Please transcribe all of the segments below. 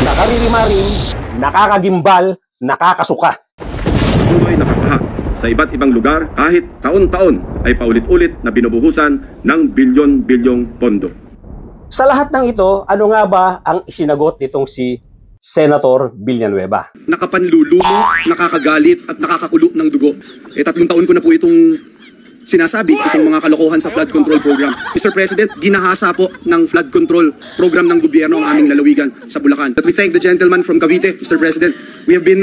Nakaririmarim, nakakagimbal, nakakasuka. Tuloy na pagbaha sa iba't ibang lugar kahit taon-taon ay paulit-ulit na binubuhusan ng bilyon-bilyong pondo. Sa lahat ng ito, ano nga ba ang isinagot nitong si Senator Villanueva? Nakapanlulumo, nakakagalit at nakakakulo ng dugo. 3 taon ko na po itong sinasabi, itong mga kalokohan sa flood control program. Mr. President, ginahasa po ng flood control program ng gobyerno ang aming lalawigan sa Bulacan. But we thank the gentleman from Cavite, Mr. President. We have been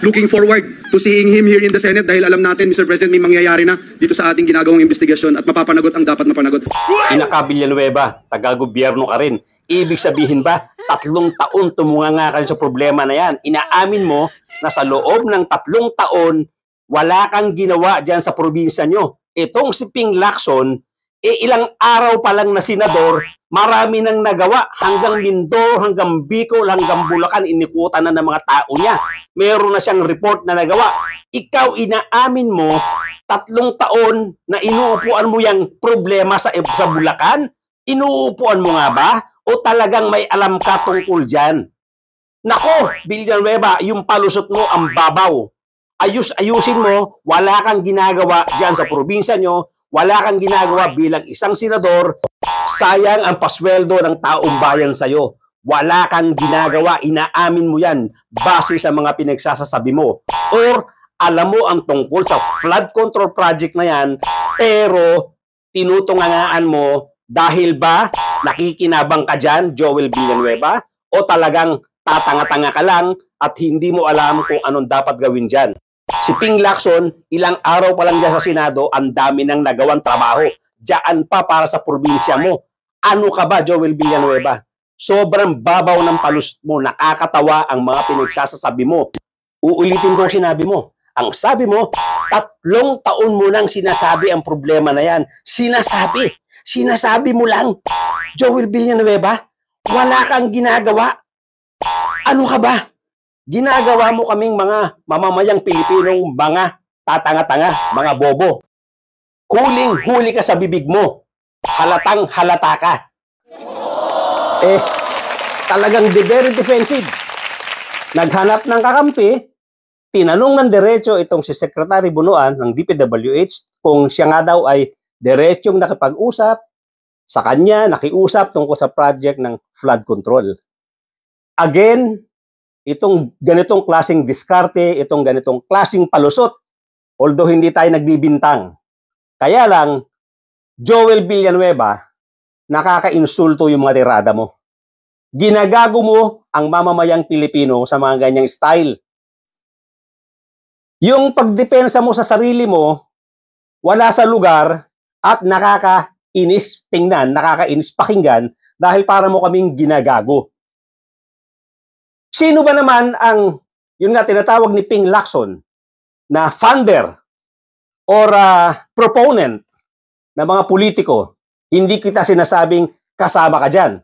looking forward to seeing him here in the Senate dahil alam natin, Mr. President, may mangyayari na dito sa ating ginagawang investigasyon at mapapanagot ang dapat mapanagot. Inaka Villanueva, taga-gobyerno ka rin. Ibig sabihin ba, 3 taon tumunganga ka rin sa problema na yan. Inaamin mo na sa loob ng 3 taon, wala kang ginawa dyan sa probinsya nyo. Itong si Ping Lacson, ilang araw pa lang na senador, marami nang nagawa hanggang Mindoro, hanggang Bicol, hanggang Bulacan, inikutan na ng mga tao niya. Meron na siyang report na nagawa. Ikaw inaamin mo, 3 taon na inuupuan mo yung problema sa Bulacan? Inuupuan mo nga ba? O talagang may alam ka tungkol dyan? Nako, Villanueva, yung palusot mo ang babaw. Ayusin mo, wala kang ginagawa dyan sa probinsya nyo, wala kang ginagawa bilang isang senador, sayang ang pasweldo ng taong bayan sa'yo. Wala kang ginagawa, inaamin mo yan base sa mga pinagsasasabi mo. Or alam mo ang tungkol sa flood control project na yan, pero tinutungangaan mo dahil ba nakikinabang ka dyan, Joel Villanueva? O talagang tatanga-tanga ka lang at hindi mo alam kung anong dapat gawin dyan? Si Ping Lacson, ilang araw pa lang dyan sa Senado, ang dami nang nagawang trabaho. Diyan pa para sa probinsya mo. Ano ka ba, Joel Villanueva? Sobrang babaw ng palus mo, nakakatawa ang mga pinagsasasabi mo. Uulitin ko ang sinabi mo. Ang sabi mo, 3 taon mo nang sinasabi ang problema na yan. Sinasabi mo lang. Joel Villanueva, wala kang ginagawa. Ano ka ba? Ginagawa mo kaming mga mamamayang Pilipinong mga tatanga-tanga, mga bobo. Huling-huli ka sa bibig mo. Halatang halata ka. Talagang very defensive. Naghanap ng kakampi, tinanong ng diretso itong si Secretary Bunuan ng DPWH kung siya nga daw ay diretsong nakipag-usap sa kanya, nakiusap tungkol sa project ng flood control. Again, itong ganitong klaseng diskarte, itong ganitong klaseng palusot, although hindi tayo nagbibintang. Kaya lang, Joel Villanueva, nakaka-insulto yung mga tirada mo. Ginagago mo ang mamamayang Pilipino sa mga ganyang style. Yung pagdepensa mo sa sarili mo, wala sa lugar at nakakainis tingnan, nakakainis pakinggan dahil para mo kaming ginagago. Sino ba naman ang, yun nga tinatawag ni Ping Lacson, na funder or proponent ng mga politiko? Hindi kita sinasabing kasama ka dyan.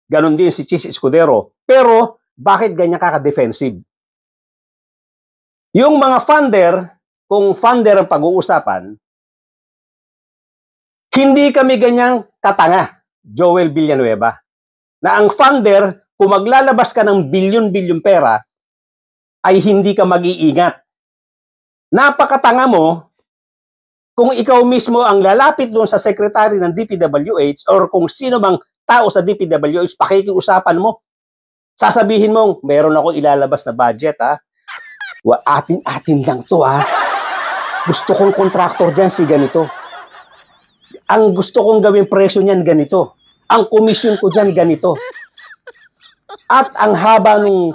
Ganon din si Chis Escudero. Pero, bakit ganyan ka-defensive? Yung mga funder, kung funder ang pag-uusapan, hindi kami ganyang katanga, Joel Villanueva, na ang funder, kung maglalabas ka ng bilyon-bilyon pera, ay hindi ka mag-iingat. Napakatanga mo kung ikaw mismo ang lalapit doon sa secretary ng DPWH or kung sino mang tao sa DPWH, pakikiusapan mo. Sasabihin mo, meron ako ilalabas na budget, ha? Atin-atin lang to, ha? Gusto kong contractor dyan si ganito. Ang gusto kong gawin presyo niyan ganito. Ang komisyon ko dyan ganito. At ang haba nung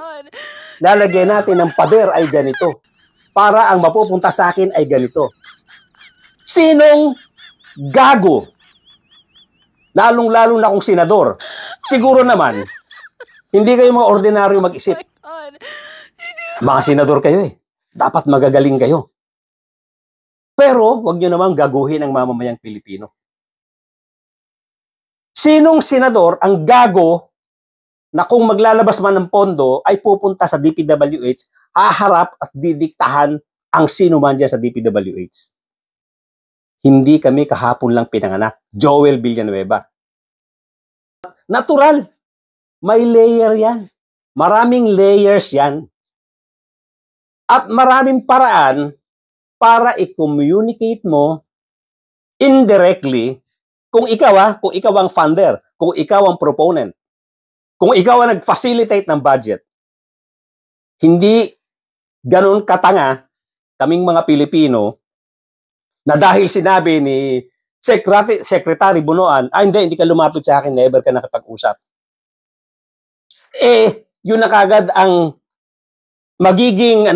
lalagyan natin ng pader ay ganito. Para ang mapupunta sa akin ay ganito. Sinong gago? Lalong-lalo na kung senador. Siguro naman, hindi kayo mga ordinaryo mag-isip. Mga senador kayo eh. Dapat magagaling kayo. Pero, wag nyo naman gaguhin ang mamamayang Pilipino. Sinong senador ang gago na kung maglalabas man ng pondo ay pupunta sa DPWH, haharap at didiktahan ang sino man dyan sa DPWH? Hindi kami kahapon lang pinanganak. Joel Villanueva. Natural. May layer yan. Maraming layers yan. At maraming paraan para i-communicate mo indirectly kung ikaw ang funder, kung ikaw ang proponent, kung ikaw ang nag-facilitate ng budget. Hindi ganun katanga kaming mga Pilipino na dahil sinabi ni Secretary Bunoan, hindi ka lumapit sa akin, never ka nakipag-usap. Yun na kagad ang magiging,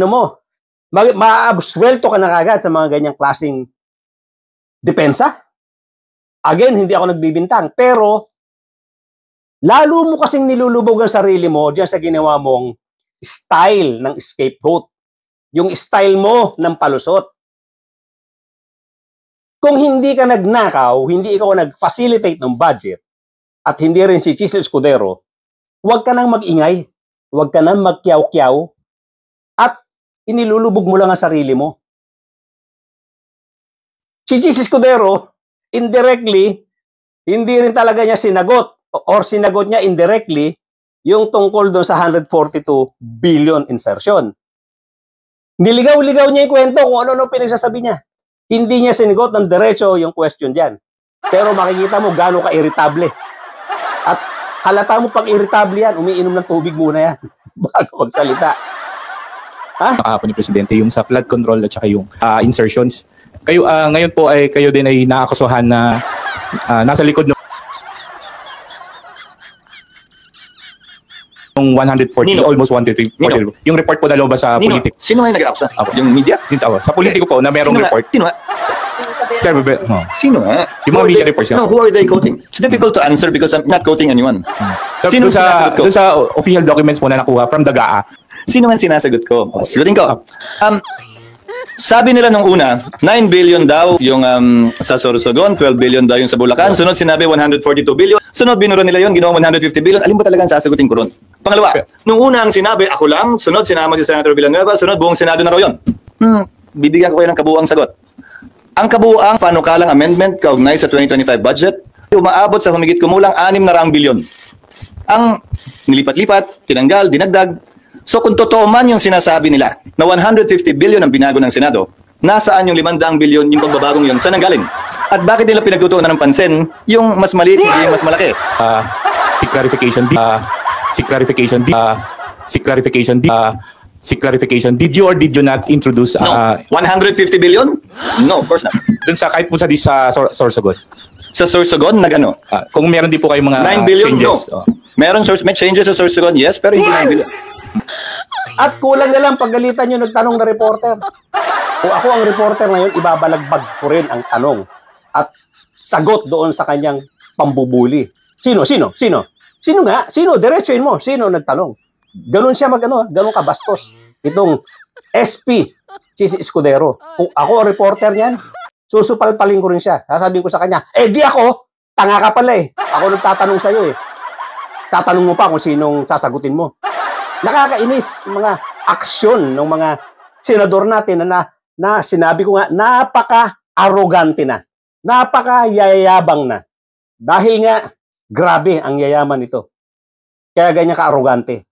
maabsuelto ka na kagad sa mga ganyang klaseng depensa. Again, hindi ako nagbibintang, pero lalo mo kasing nilulubog ang sarili mo diyan sa ginawa mong style ng scapegoat. Yung style mo ng palusot. Kung hindi ka nagnakaw, hindi ikaw nag-facilitate ng budget, at hindi rin si Chis Escudero, huwag ka nang mag-ingay, huwag ka nang magkiyaw-kiyaw, at inilulubog mo lang ang sarili mo. Si Chis Escudero, indirectly, hindi rin talaga niya sinagot, or sinagot niya indirectly, yung tungkol doon sa 142 billion insertion. Niligaw-ligaw niya yung kwento kung ano-ano pinagsasabi niya. Hindi niya sinigot ng diretso yung question diyan. Pero makikita mo gaano ka-irritable. At halata mo pag irritable yan, umiinom ng tubig muna yan bago magsalita. Kahapon ni Presidente yung sa flood control at saka yung insertions. Kayo ngayon po ay kayo din ay naakusuhan na nasa likod ng 140, Nino? almost 130. Nino? Yung report po na lumabas sa Nino, politik. sino nga yung nag-aaksa? Apo. Yung media? Sa politiko po na merong Sino nga? report. Sino nga? Sir, Sino nga? Yung mga Who are media they- reports, No, who are they quoting? It's difficult to answer because I'm not quoting anyone. Sino Doon sa, sinasagot ko? doon sa official documents po na nakuha from the GAA. Sino nga sinasagot ko? Sagutin ko. Sabi nila nung una, 9 billion daw yung sa Sorsogon, 12 billion daw yung sa Bulacan. Sunod sinabi 142 billion. Sunod binuro nila yon, ginawa 150 billion. Alin ba talaga ang sasagutin ko ron? Pangalawa, nung una ang sinabi, ako lang. Sunod sinama si Senator Villanueva. Sunod buong Senado na raw yun. Bibigyan ko kayo ng kabuuang sagot. Ang kabuuang panukalang amendment kaugnay sa 2025 budget, umaabot sa humigit kumulang 6 billion. Ang nilipat-lipat, tinanggal, dinagdag. So kung totoo man yung sinasabi nila na 150 billion ang binago ng Senado, nasaan yung 500 billion yung pagbabagong yun? Saan ang galing? At bakit nila pinagtutuunan ng pansin yung mas maliit, hindi yung mas malaki? Si clarification. Did you or did you not introduce No. 150 billion? No, of course not. dun sa kahit po sa Sorsogon? Sa Sorsogon, nag-ano? Kung meron din po kayong mga 9 billion? changes. No. May changes sa Sorsogon, yes, pero hindi 9 billion. At kulang na lang pagalitan yung nagtanong na reporter. Kung ako ang reporter ngayon, ibabalagbag ko rin ang tanong at sagot doon sa kanyang pambubuli. Sino? Sino nga? Sino? Diretsuin mo. Sino nagtanong? Ganun siya ganun kabastos. Itong SP, si Escudero. Kung ako ang reporter niyan, susupalpalin ko rin siya. Sasabihin ko sa kanya, di ako. Tanga ka pala eh. Ako nagtatanong sa'yo eh. Tatanong mo pa kung sinong sasagutin mo. Nakakainis mga aksyon ng mga senador natin na sinabi ko nga, napaka-arrogante na. Napaka-yayabang na. Dahil nga, grabe ang yayaman nito. Kaya ganyan ka-arrogante.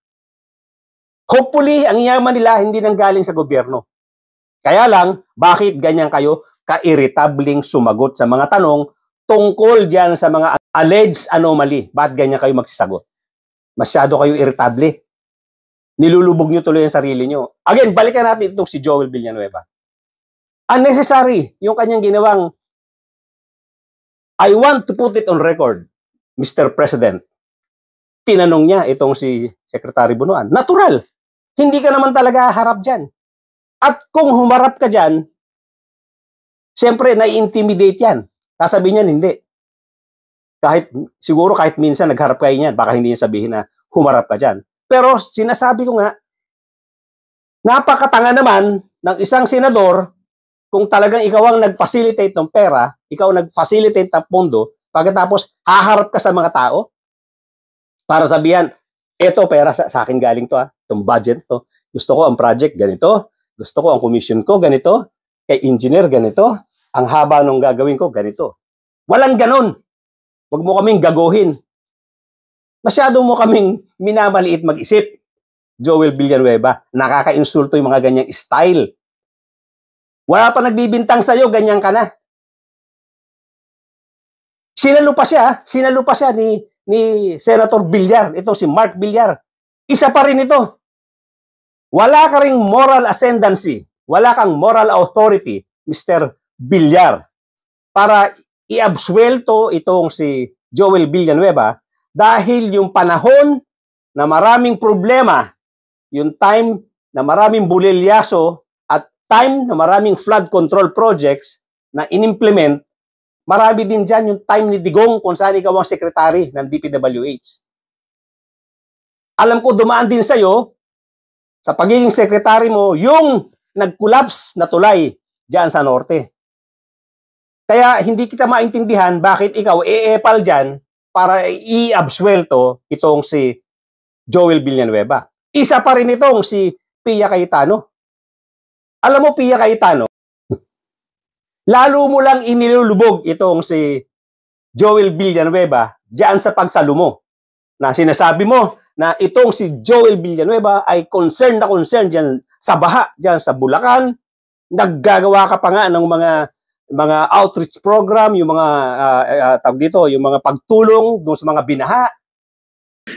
Hopefully, ang yaman nila hindi nanggaling sa gobyerno. Kaya lang, bakit ganyan kayo ka-irritabling sumagot sa mga tanong tungkol dyan sa mga alleged anomaly? Bakit ganyan kayo magsisagot? Masyado kayo irritable. Nilulubog nyo tuloy ang sarili nyo. Again, balikan natin itong si Joel Villanueva. Unnecessary yung kanyang ginawang I want to put it on record, Mr. President. Tinanong niya itong si Secretary Bunuan. Natural. Hindi ka naman talaga harap dyan. At kung humarap ka dyan, siyempre, nai-intimidate yan. Sasabihin niyan, hindi. Siguro kahit minsan nagharap kayo niyan, baka hindi niya sabihin na humarap ka dyan. Pero sinasabi ko nga, napakatanga naman ng isang senador kung talagang ikaw ang nag-facilitate ng pera, ikaw ang nag-facilitate ng pondo, pagkatapos haharap ka sa mga tao para sabihan, eto pera sa akin galing to itong budget to. Gusto ko ang project ganito, gusto ko ang commission ko ganito, kay engineer ganito, ang haba nung gagawin ko ganito. Walang ganon. Huwag mo kaming gaguhin. Masyado mo kaming minamaliit mag-isip. Joel Villanueva. Nakaka-insulto yung mga ganyang style. Wala pa nagbibintang sa'yo, ganyan ka na. Sinalo pa siya ni Senator Villar, itong si Mark Villar. Isa pa rin ito. Wala ka ring moral ascendancy, wala kang moral authority, Mr. Villar, para i-absuelto itong si Joel Villanueva dahil yung panahon na maraming problema, yung time na maraming bulilyaso at time na maraming flood control projects na inimplement, marami din dyan yung time ni Digong kung saan ikaw ang sekretary ng DPWH. Alam ko dumaan din sa'yo sa pagiging sekretary mo yung nag-collapse na tulay dyan sa norte. Kaya hindi kita maintindihan bakit ikaw eepal dyan para i-absuelto itong si Joel Villanueva. Isa pa rin itong si Pia Cayetano. Alam mo, Pia Cayetano, lalo mo lang inilulubog itong si Joel Villanueva dyan sa pagsalo mo. Na sinasabi mo na itong si Joel Villanueva ay concerned na concerned dyan sa baha, dyan sa Bulacan. Naggagawa ka pa nga ng mga outreach program, yung mga tawag dito, yung mga pagtulong doon sa mga binaha.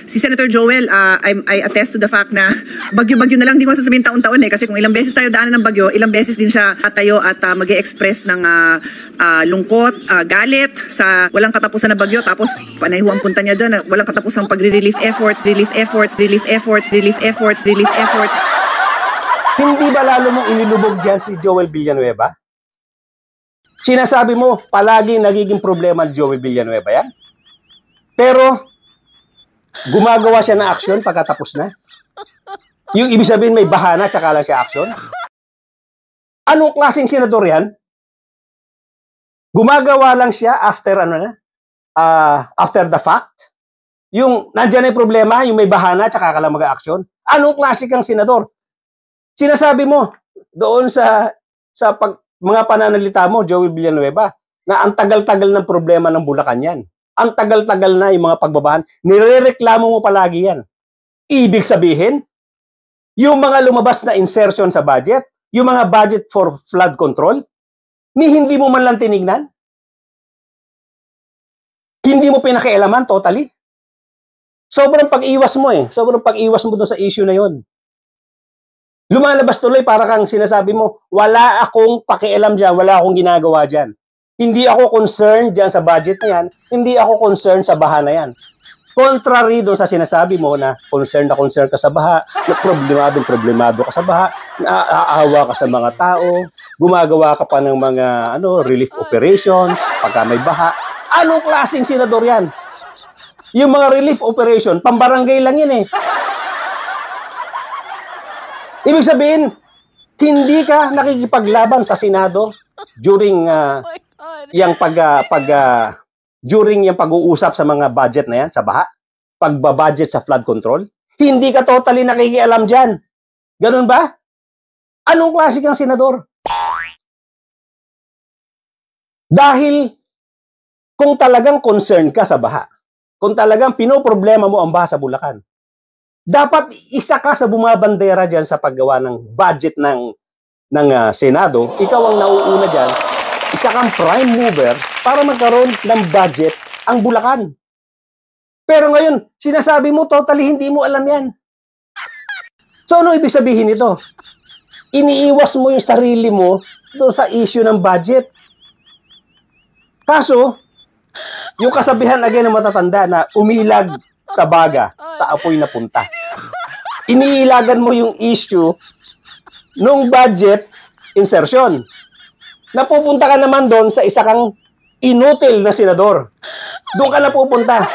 Si Senator Joel, I attest to the fact na bagyo-bagyo na lang, di ko sasabihin taon-taon kasi kung ilang beses tayo daanan ng bagyo, ilang beses din siya tayo at mag-e-express ng lungkot, galit sa walang katapusan na bagyo, tapos panayhuang punta niya dyan, walang katapusang pagre-relief efforts. Hindi ba lalo mong inilubog dyan si Joel Villanueva? Sinasabi mo, palagi nagiging problema ni Joel Villanueva yan. Pero, gumagawa siya ng aksyon pagkatapos na. Yung ibig sabihin may bahana tsaka lang siya aksyon. Anong klaseng senador yan? Gumagawa lang siya after after the fact. Yung nandyan na yung problema, yung may bahana tsaka ka lang mag-aksyon. Anong klase kang senador? Sinasabi mo doon sa mga pananalita mo, Joel Villanueva, na ang tagal-tagal ng problema ng Bulacan yan. Ang tagal-tagal na yung mga pagbabahan, nirereklamo mo palagi yan. Ibig sabihin, yung mga lumabas na insertion sa budget, yung mga budget for flood control, hindi mo man lang tinignan? Hindi mo pinakialaman totally? Sobrang pag-iwas mo Sobrang pag-iwas mo doon sa issue na yon. Lumalabas tuloy para kang sinasabi mo, wala akong pakialam dyan, wala akong ginagawa dyan. Hindi ako concerned dyan sa budget na yan. Hindi ako concerned sa baha na yan. Contrary doon sa sinasabi mo na concerned ka sa baha, na problemado ka sa baha, naaawa ka sa mga tao, gumagawa ka pa ng mga relief operations pagka may baha. Anong klaseng senador yan? Yung mga relief operation, pambarangay lang yun Ibig sabihin, hindi ka nakikipaglaban sa Senado during during yung pag-uusap sa mga budget na yan, sa baha, pagbabudget sa flood control, hindi ka totally nakikialam dyan. Ganun ba? Anong klase kang senador? Dahil kung talagang concerned ka sa baha, kung talagang pinoproblema mo ang baha sa Bulacan, dapat isa ka sa bumabandera dyan sa paggawa ng budget ng Senado, ikaw ang nauuna dyan, isa kang prime mover para magkaroon ng budget ang Bulacan. Pero ngayon, sinasabi mo totally hindi mo alam yan. So ano ibig sabihin nito? Iniiwas mo yung sarili mo doon sa issue ng budget. Kaso, yung kasabihan again ng matatanda na umilag sa baga, sa apoy na punta. Iniilagan mo yung issue nung budget insertion. Napupunta ka naman doon sa isa kang inutil na senador. Doon ka napupunta.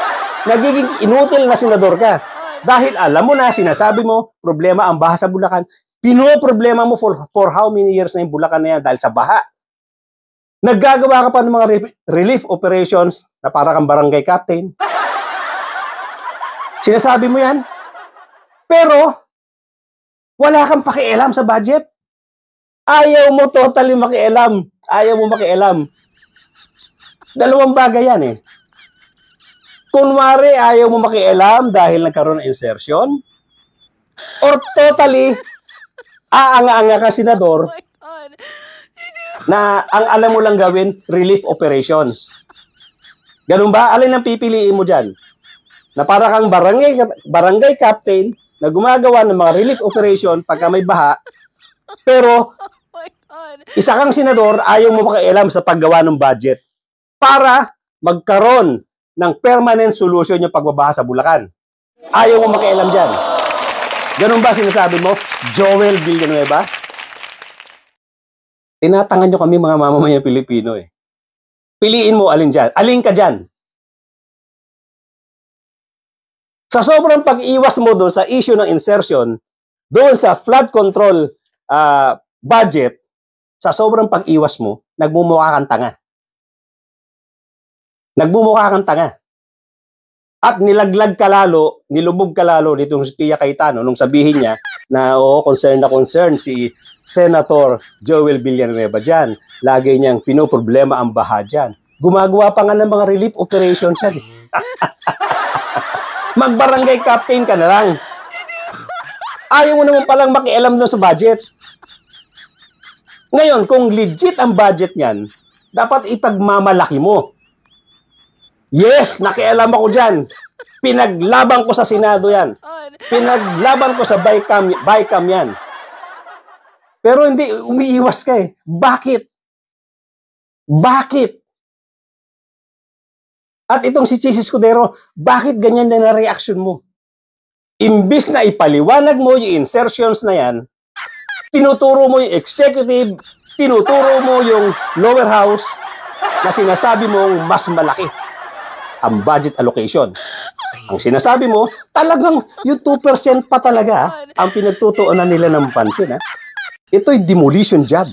Nagiging inutil na senador ka. Dahil alam mo na, sinasabi mo, problema ang baha sa Bulacan. Pinoproblema mo for how many years na yung Bulacan na yan dahil sa baha. Naggagawa ka pa ng mga relief operations na para kang barangay captain. Sinasabi mo yan. Pero, wala kang pakialam sa budget. Ayaw mo totally makialam. Ayaw mo makialam. Dalawang bagay yan Kunwari, ayaw mo makialam dahil nagkaroon ng insertion. Or totally, aanga-anga ka, Senador, na ang alam mo lang gawin, relief operations. Ganun ba? Alin ang pipiliin mo dyan? Na para kang barangay captain na gumagawa ng mga relief operation pagka may baha, pero isa kang senador, ayaw mo makialam sa paggawa ng budget para magkaroon ng permanent solution yung pagbabaha sa Bulacan. Ayaw mo makialam dyan. Ganun ba sinasabi mo, Joel Villanueva? Tinatangan nyo kami mga mamamayan Pilipino eh. Piliin mo alin dyan. Alin ka dyan? Sa sobrang pag-iwas mo doon sa issue ng insertion, doon sa flood control budget, sa sobrang pag-iwas mo, nagmumukha kang tanga. Nagmumukha kang tanga. At nilaglag ka lalo, nilubog ka lalo nitong si Pia Cayetano nung sabihin niya na concern si Senator Joel Villanueva dyan. Lagi niyang pinoproblema ang baha dyan. Gumagawa pa nga ng mga relief operations yan. Magbarangay captain ka na lang. Ayaw mo naman palang makialam doon sa budget. Ngayon, kung legit ang budget niyan, dapat ipagmamalaki mo. Yes, nakialam ako dyan. Pinaglaban ko sa Senado yan. Pinaglaban ko sa BICAM yan. Pero hindi, umiiwas ka eh. Bakit? Bakit? At itong si Chis Escudero, bakit ganyan na reaction mo? Imbis na ipaliwanag mo yung insertions na yan, tinuturo mo yung executive, tinuturo mo yung lower house na sinasabi mong mas malaki ang budget allocation. Ang sinasabi mo, talagang yung 2% pa talaga ang pinagtutuunan nila ng pansin. Ito'y demolition job.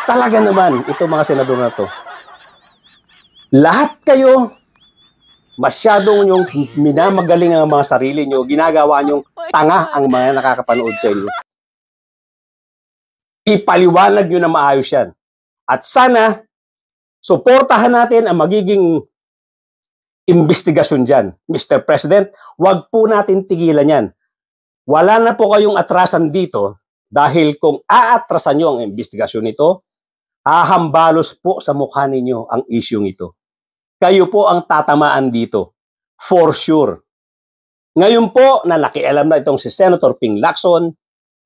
Talaga naman, ito mga senador na to. Lahat kayo, masyadong yung minamagaling ang mga sarili nyo, ginagawa nyong tanga ang mga nakakapanood sa inyo. Ipaliwanag nyo na maayos yan. At sana, suportahan natin ang magiging investigasyon dyan. Mr. President, wag po natin tigilan yan. Wala na po kayong atrasan dito dahil kung aatrasan nyo ang investigasyon nito, hahambalos po sa mukha ninyo ang isyong ito. Kayo po ang tatamaan dito. For sure. Ngayon po na nakialam na itong si Senator Ping Lacson,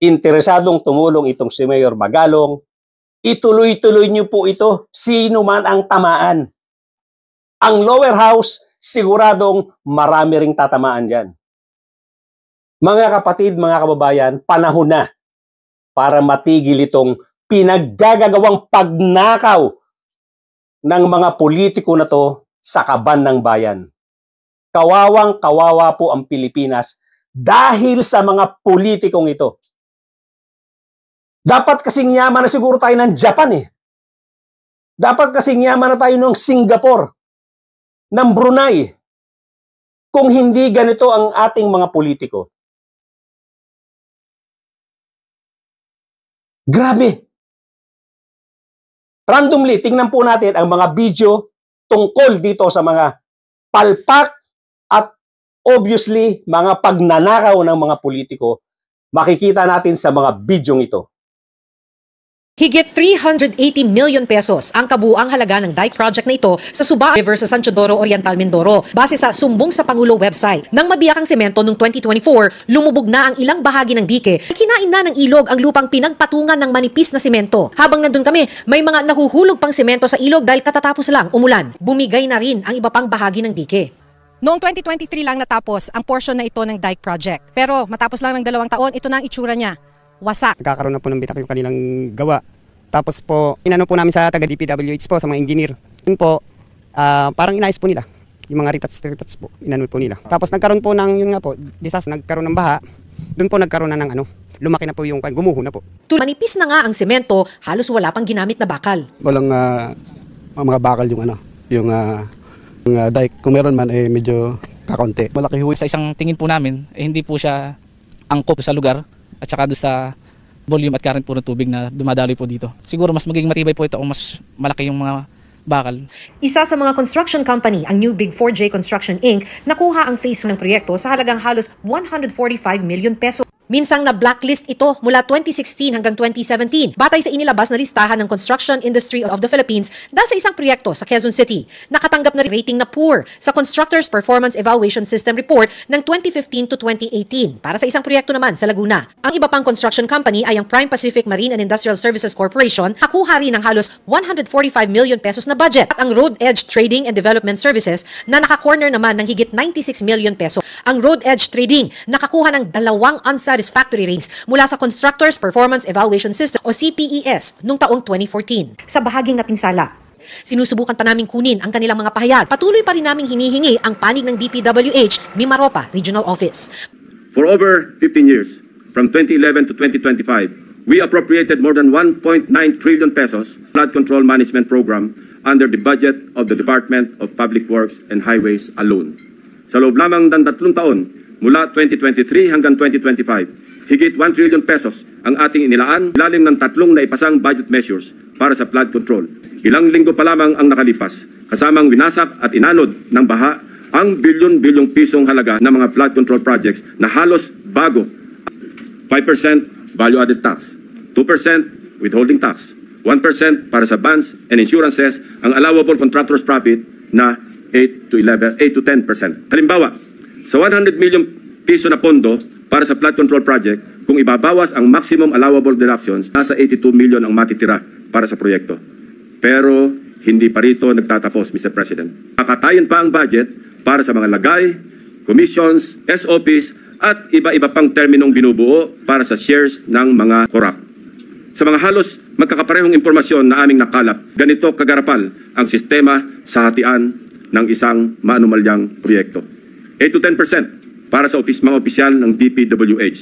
interesadong tumulong itong si Mayor Magalong, ituloy-tuloy nyo po ito, sino man ang tamaan. Ang lower house, siguradong marami ring tatamaan dyan. Mga kapatid, mga kababayan, panahon na para matigil itong pinaggagawang pagnakaw ng mga politiko na to sa kaban ng bayan. Kawawang-kawawa po ang Pilipinas dahil sa mga politikong ito. Dapat kasing yaman na siguro tayo ng Japan eh. Dapat kasing yaman na tayo ng Singapore, ng Brunei, kung hindi ganito ang ating mga politiko. Grabe. Randomly, tingnan po natin ang mga video tungkol dito sa mga palpak at obviously mga pagnanakaw ng mga politiko. Makikita natin sa mga bidyong ito. Higit 380 million pesos ang kabuuang halaga ng dike project na ito sa Suba River sa San Teodoro Oriental, Mindoro. Base sa Sumbong sa Pangulo website. Nang mabiyak ang semento noong 2024, lumubog na ang ilang bahagi ng dike. Kinain na ng ilog ang lupang pinagpatungan ng manipis na semento. Habang nandun kami, may mga nahuhulog pang semento sa ilog dahil katatapos lang umulan. Bumigay na rin ang iba pang bahagi ng dike. Noong 2023 lang natapos ang portion na ito ng dike project. Pero matapos lang ng 2 taon, ito na ang itsura niya. Wasak. Nagkakaroon na po ng bitak yung kanilang gawa. Tapos po, inano po namin sa taga DPWH po, sa mga engineer. Yun po, parang inayos po nila. Yung mga retats po, inano po nila. Tapos nagkaroon po ng, yun nga po, nagkaroon ng baha. Doon po nagkaroon na ng lumaki na po yung, gumuho na po. Manipis na nga ang semento, halos wala pang ginamit na bakal. Walang mga bakal yung dike. Kung meron man, medyo kakaunti. Malaki ho. Sa isang tingin po namin, hindi po siya angkop sa lugar at saka doon sa volume at current po ng tubig na dumadaloy po dito. Siguro mas magiging matibay po ito kung mas malaki yung mga bakal. Isa sa mga construction company, ang New Big 4J Construction Inc., nakuha ang phase 1 ng proyekto sa halagang halos 145 million pesos. Minsang na blacklist ito mula 2016 hanggang 2017 batay sa inilabas na listahan ng Construction Industry of the Philippines dahil sa isang proyekto sa Quezon City. Nakatanggap na rating na poor sa Constructors Performance Evaluation System Report ng 2015 to 2018 para sa isang proyekto naman sa Laguna. Ang iba pang construction company ay ang Prime Pacific Marine and Industrial Services Corporation, nakuha rin ng halos 145 million pesos na budget, at ang Road Edge Trading and Development Services na naka-corner naman ng higit 96 million peso. Ang Road Edge Trading nakakuha ng 2 unsatisfactory ratings mula sa Constructors Performance Evaluation System o CPES noong taong 2014. Sa bahaging napinsala, sinusubukan pa naming kunin ang kanilang mga pahayag. Patuloy pa rin naming hinihingi ang panig ng DPWH Mimaropa Regional Office. For over 15 years, from 2011 to 2025, we appropriated more than 1.9 trillion pesos flood control management program under the budget of the Department of Public Works and Highways alone. Sa loob lamang ng 3 taon, mula 2023 hanggang 2025, higit 1 trillion pesos ang ating inilaan ilalim ng 3 naipasang budget measures para sa flood control. Ilang linggo pa lamang ang nakalipas, kasamang winasak at inanod ng baha ang bilyon-bilyong pisong halaga ng mga flood control projects na halos bago. 5% value-added tax, 2% withholding tax, 1% para sa bonds and insurances, ang allowable contractor's profit na 8 to 10%. Halimbawa, sa 100 million piso na pondo para sa flood control project, kung ibabawas ang maximum allowable deductions, nasa 82 million ang matitira para sa proyekto. Pero hindi pa rito nagtatapos, Mr. President. Kakatayin pa ang budget para sa mga lagay, commissions, SOPs, at iba-iba pang terminong binubuo para sa shares ng mga corrupt. Sa mga halos magkakaparehong impormasyon na aming nakalap, ganito kagarapal ang sistema sa hatian ng isang maanumalyang proyekto. 8 to 10% para sa mga opisyal ng DPWH.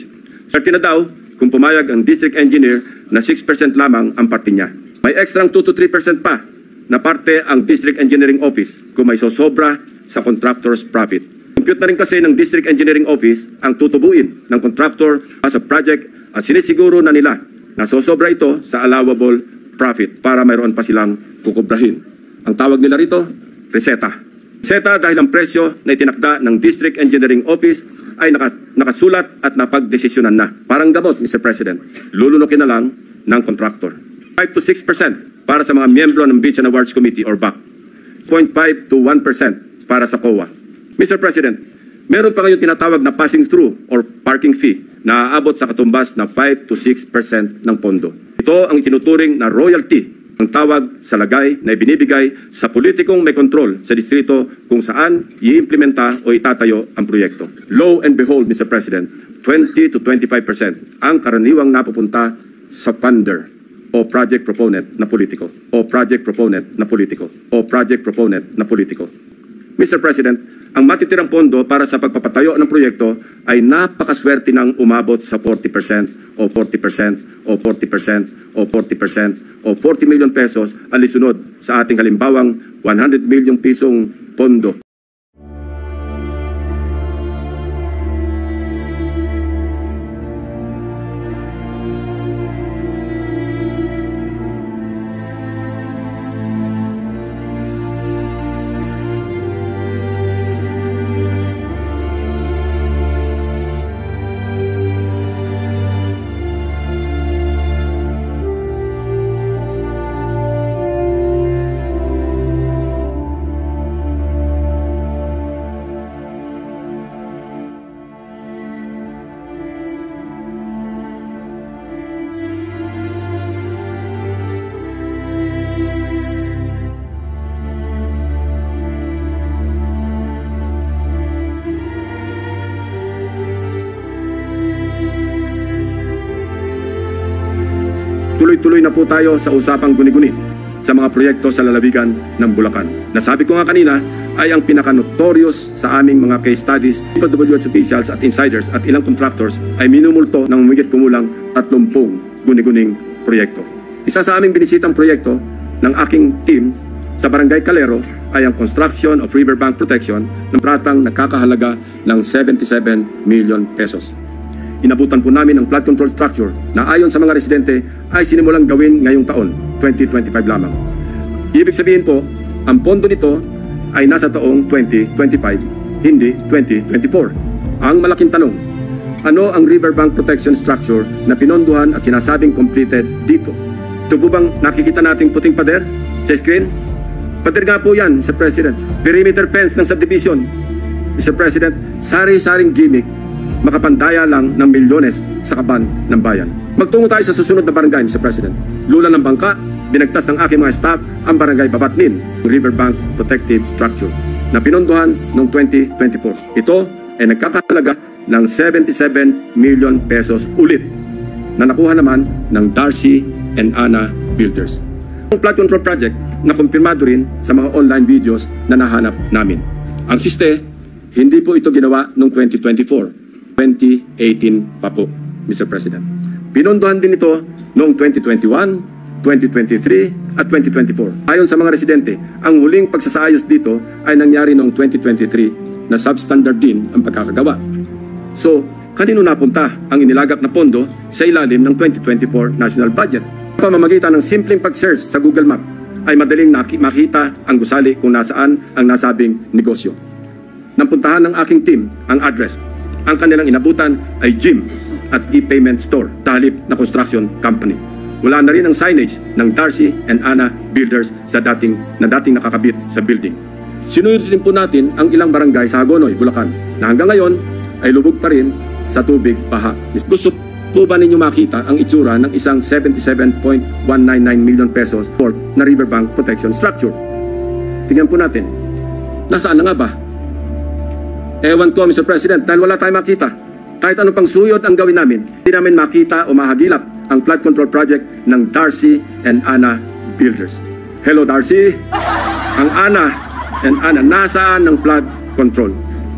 Certain na daw kung pumayag ang district engineer na 6% lamang ang parte niya. May extrang 2 to 3% pa na parte ang district engineering office kung may sosobra sa contractor's profit. Compute na rin kasi ng district engineering office ang tutubuin ng contractor sa project at sinisiguro na nila na sosobra ito sa allowable profit para mayroon pa silang kukubrahin. Ang tawag nila rito, reseta. Reseta dahil ang presyo na itinakda ng District Engineering Office ay nakasulat at napagdesisyonan na. Parang gamot, Mr. President. Lulunukin na lang ng contractor. 5 to 6% para sa mga miyembro ng Beach and Awards Committee or BAC. 0.5 to 1% para sa COA. Mr. President, meron pa kayong tinatawag na passing through or parking fee na aabot sa katumbas na 5 to 6% ng pondo. Ito ang itinuturing na royalty, ang tawag sa lagay na ibinibigay sa politikong may kontrol sa distrito kung saan i-implementa o itatayo ang proyekto. Lo and behold, Mr. President, 20 to 25% ang karaniwang napupunta sa funder o project proponent na politiko. O project proponent na politiko. O project proponent na politiko. Mr. President, ang matitirang pondo para sa pagpapatayo ng proyekto ay napakaswerte ng umabot sa 40% o 40% o 40% o 40% o 40 million pesos alisunod sa ating halimbawang 100 million pisong pondo. Tuloy-tuloy na po tayo sa usapang guni-guni sa mga proyekto sa lalawigan ng Bulacan. Nasabi ko nga kanina ay ang pinaka-notorious sa aming mga case studies, DPWH officials at insiders at ilang contractors ay minumulto ng humigit kumulang 30 guni-guning proyekto. Isa sa aming binisitang proyekto ng aking team sa Barangay Calero ay ang construction of riverbank protection ng pratang nakakahalaga ng 77 million pesos. Inabutan po namin ang flood control structure na ayon sa mga residente ay sinimulang gawin ngayong taon, 2025 lamang. Ibig sabihin po, ang pondo nito ay nasa taong 2025, hindi 2024. Ang malaking tanong, ano ang riverbank protection structure na pinondohan at sinasabing completed dito? Ito po bang nakikita nating puting pader sa screen? Pader nga po yan, Mr. President. Perimeter fence ng subdivision. Mr. President, sari-saring gimmick, makapandaya lang ng milyones sa kaban ng bayan. Magtungo tayo sa susunod na barangay, Mr. President. Lula ng bangka, binagtas ng aking mga staff ang barangay Babatnin, Riverbank Protective Structure, na pinondohan noong 2024. Ito ay nagkakahalaga ng 77 million pesos ulit na nakuha naman ng Darcy and Ana Builders. Ang flood control project na kumpirmado rin sa mga online videos na nahanap namin. Ang siste, hindi po ito ginawa noong 2024, 2018 pa po, Mr. President. Pinondohan din ito noong 2021, 2023 at 2024. Ayon sa mga residente, ang huling pagsasaayos dito ay nangyari noong 2023 na substandard din ang pagkakagawa. So, kanino napunta ang inilagak na pondo sa ilalim ng 2024 national budget? Sa pamamagitan ng simpleng pag-search sa Google Map ay madaling makita ang gusali kung nasaan ang nasabing negosyo. Napuntahan ng aking team ang address. Ang kanilang inabutan ay gym at e-payment store sa halip na construction company. Wala na rin ang signage ng Darcy and Ana Builders sa dating nakakabit sa building. Sinuyod din po natin ang ilang barangay sa Hagonoy, Bulacan, na hanggang ngayon ay lubog pa rin sa tubig baha. Gusto po ba ninyo makita ang itsura ng isang 77.199 million pesos port na riverbank protection structure? Tingnan po natin. Nasaan na nga ba? Ewan ko, Mr. President, dahil wala tayong makita. Kahit ano pang suyod ang gawin namin, hindi namin makita o mahagilap ang flood control project ng Darcy and Ana Builders. Hello, Darcy! Ang Ana and Ana, nasaan ng flood control?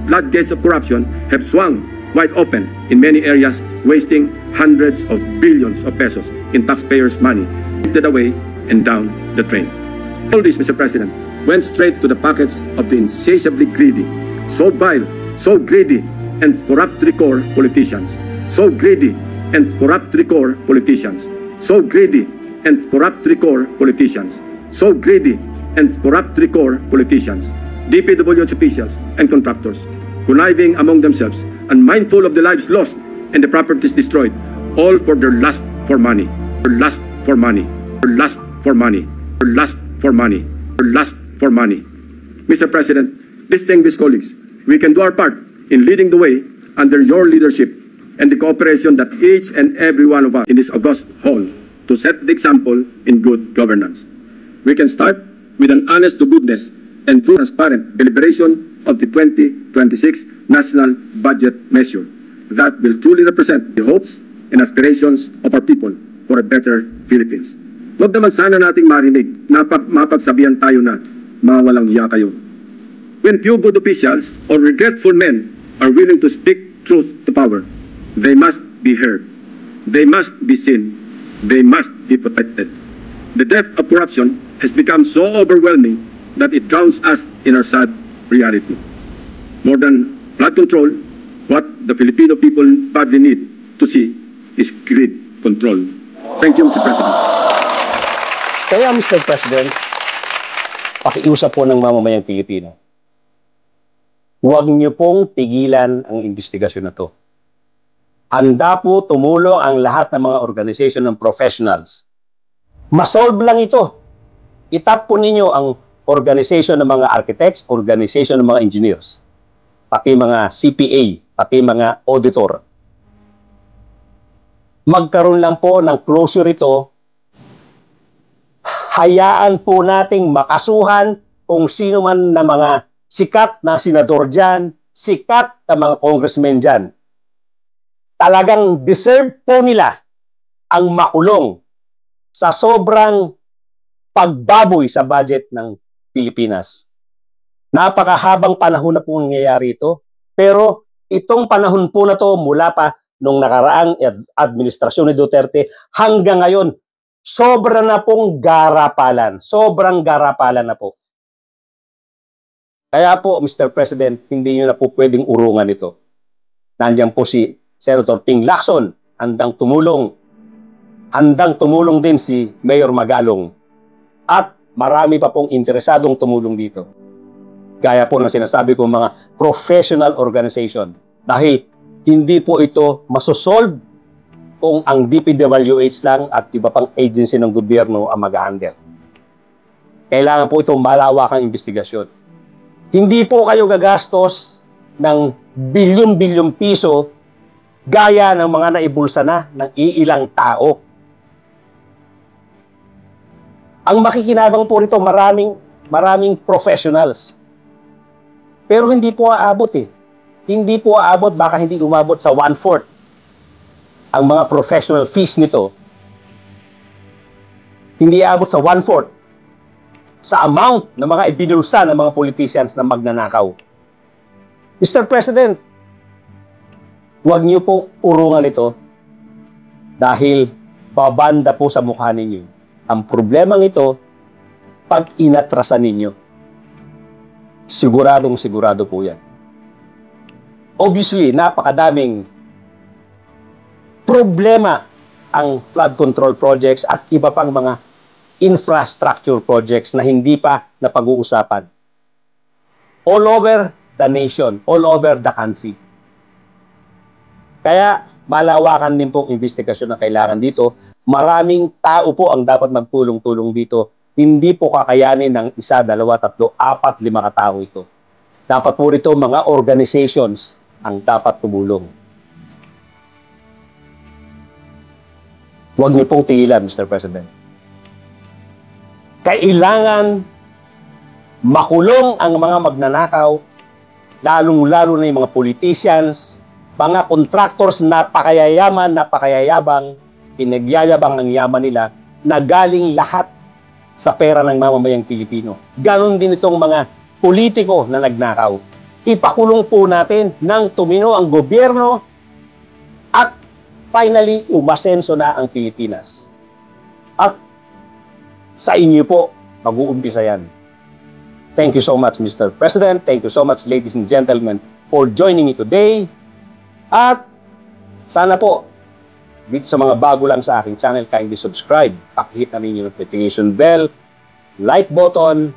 Floodgates of corruption have swung wide open in many areas, wasting hundreds of billions of pesos in taxpayers' money, lifted away and down the drain. All this, Mr. President, went straight to the pockets of the insatiably greedy, so vile, so greedy, and corruptory core politicians. So greedy and corruptory core politicians. So greedy and corruptory core politicians. So greedy and corruptory core politicians. DPWH officials and contractors, conniving among themselves and mindful of the lives lost and the properties destroyed, all for their lust for money, for lust for money, for lust for money, for lust for money, for lust for money. Mr. President, distinguished colleagues, we can do our part in leading the way under your leadership and the cooperation that each and every one of us in this august hall to set the example in good governance. We can start with an honest to goodness and true transparent deliberation of the 2026 national budget measure that will truly represent the hopes and aspirations of our people for a better Philippines. Huwag naman sana nating marinig na mapagsabihan tayo na mga walang hiya kayo. When few good officials or regretful men are willing to speak truth to power, they must be heard, they must be seen, they must be protected. The depth of corruption has become so overwhelming that it drowns us in our sad reality. More than flood control, what the Filipino people badly need to see is grid control. Thank you, Mr. President. Kaya, Mr. President, pakiusap po ng mamamayang Pilipino. Huwag niyo pong tigilan ang investigasyon na to. Handa po tumulong ang lahat ng mga organization ng professionals. Masolve lang ito. Itap po ninyo ang organization ng mga architects, organization ng mga engineers, pati mga CPA, pati mga auditor. Magkaroon lang po ng closure ito. Hayaan po nating makasuhan kung sino man na mga sikat na senador dyan, sikat na mga congressmen dyan. Talagang deserve po nila ang makulong sa sobrang pagbaboy sa budget ng Pilipinas. Napakahabang panahon na po nangyayari ito, pero itong panahon po na to mula pa nung nakaraang administrasyon ni Duterte hanggang ngayon, sobra na pong garapalan. Sobrang garapalan na po. Kaya po, Mr. President, hindi nyo na po pwedeng urungan ito. Nandiyan po si Senator Ping Lacson, handang tumulong din si Mayor Magalong. At marami pa pong interesadong tumulong dito. Gaya po ng sinasabi ko, mga professional organization. Dahil hindi po ito masosolve kung ang DPWH lang at iba pang agency ng gobyerno ang mag-handle. Kailangan po itong malawakang investigasyon. Hindi po kayo gagastos ng bilyon-bilyong piso gaya ng mga naibulsa na ng iilang tao. Ang makikinabang po rito, maraming professionals. Pero hindi po aabot eh. Hindi po aabot, baka hindi umabot sa 1/4 ang mga professional fees nito. Hindi aabot sa 1/4 sa amount ng mga ibinulsa ng mga politicians na magnanakaw. Mr. President, huwag niyo po urungan ito dahil babanda po sa mukha ninyo. Ang problemang ito, pag inatrasan ninyo, sigurado po yan. Obviously, napakadaming problema ang flood control projects at iba pang mga infrastructure projects na hindi pa napag-uusapan. All over the nation, all over the country. Kaya malawakan din pong investigasyon na kailangan dito. Maraming tao po ang dapat magtulong-tulong dito. Hindi po kakayanin ng 1, 2, 3, 4, 5 katao ito. Dapat po rito mga organizations ang dapat tumulong. Huwag niyo pong tigilan, Mr. President. Kailangan makulong ang mga magnanakaw, lalong-lalo na yung mga politicians, mga contractors na napakayayaman, napakayayabang, pinagyayabang ang yaman nila na galing lahat sa pera ng mamamayang Pilipino. Ganon din itong mga politiko na nagnakaw. Ipakulong po natin nang tumino ang gobyerno at finally umasenso na ang Pilipinas. At sa inyo po, mag-uumpisa yan. Thank you so much, Mr. President. Thank you so much, ladies and gentlemen, for joining me today. At sana po, dito sa mga bago lang sa aking channel, kindly subscribe. Pakihit namin yung notification bell, like button,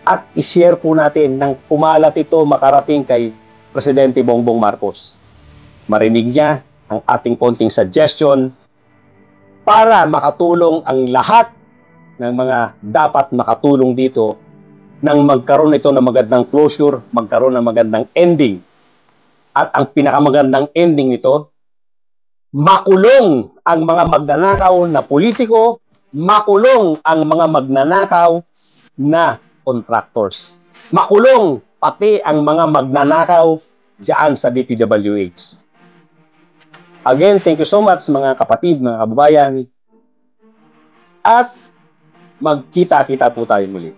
at i-share po natin nang pumalat ito makarating kay Presidente Bongbong Marcos. Marinig niya ang ating konting suggestion para makatulong ang lahat ng mga dapat makatulong dito nang magkaroon ito ng magandang closure, magkaroon ng magandang ending. At ang pinakamagandang ending nito, makulong ang mga magnanakaw na politiko, makulong ang mga magnanakaw na contractors. Makulong pati ang mga magnanakaw dyan sa DPWH. Again, thank you so much mga kapatid, mga kababayan. At magkita-kita po tayo muli.